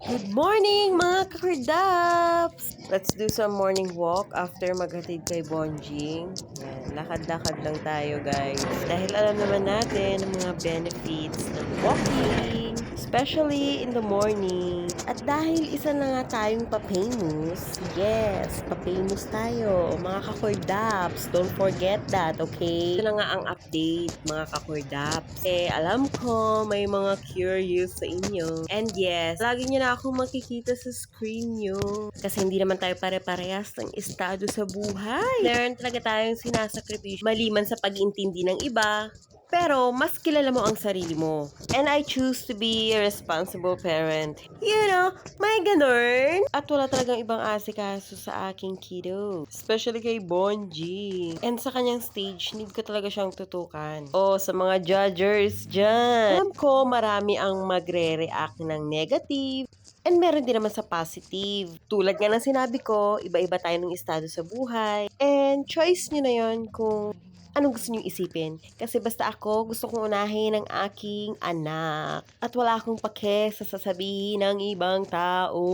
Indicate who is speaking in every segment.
Speaker 1: Good morning mga kakardaps! Let's do some morning walk after maghatid kay Bonjing. Yan, lakad-lakad lang tayo guys. Dahil alam naman natin ang mga benefits ng walking, especially in the morning. At dahil isa na nga tayong papamous, yes, papamous tayo mga kakardaps. Don't forget that, okay? Ito na nga ang update mga kakardaps. Alam ko may mga curious sa inyo. And yes, lagi niyo na ako makikita sa screen nyo. Kasi hindi naman tayo pare-parehas ng estado sa buhay. Meron talaga tayong sinasakripisyo maliban sa pag-iintindi ng iba. Pero, mas kilala mo ang sarili mo. And I choose to be a responsible parent. You know, may ganun. At wala talagang ibang asikaso sa aking kiddo. Especially kay Bonji. And sa kanyang stage, need ko talaga siyang tutukan. O, sa mga judgers dyan. Alam ko, marami ang magre-react ng negative. And meron din naman sa positive. Tulad nga ng sinabi ko, iba-iba tayo ng estado sa buhay. And choice nyo na yon kung anong gusto nyo isipin. Kasi basta ako, gusto kong unahin ang aking anak. At wala akong pake sa sasabihin ng ibang tao.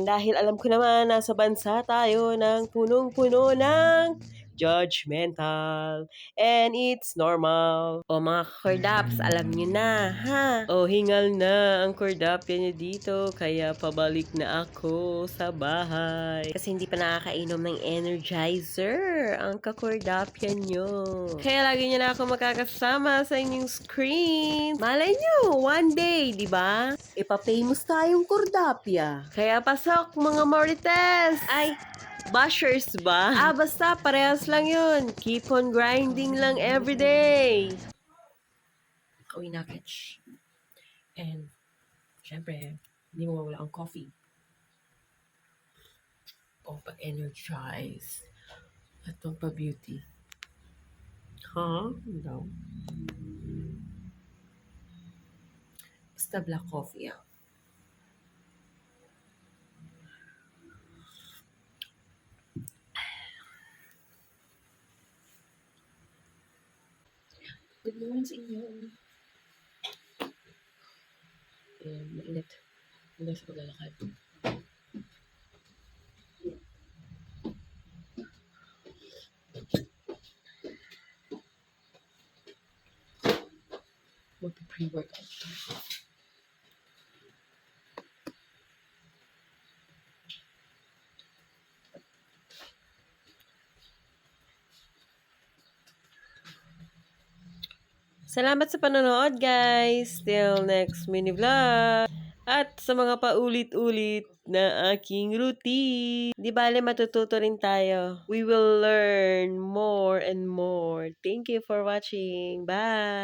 Speaker 1: Dahil alam ko naman, nasa bansa tayo ng punong-puno ng judgmental. And it's normal. O mga kordaps, alam nyo na, ha? O hingal na ang kordapya nyo dito, kaya pabalik na ako sa bahay. Kasi hindi pa nakakainom ng energizer ang kakordapya nyo. Kaya lagi nyo na ako makakasama sa inyong screen. Malay nyo, one day, di ba? Ipapamous tayong kordapya. Kaya pasok mga Marites! Ay, bashers ba? Basta parehas lang yun. Keep on grinding lang everyday.
Speaker 2: Uwi na, Ketch. And, syempre, hindi mo mawala ang coffee. O pag-energize. At pagpa-beauty. No. Basta black coffee, Good morning sa inyo. Mainit. Hanggang sa paglalakad. Magpa-pre-workout.
Speaker 1: Salamat sa panonood guys. Till next mini vlog. At sa mga paulit-ulit na aking routine. Di bale matututo rin tayo. We will learn more and more. Thank you for watching. Bye!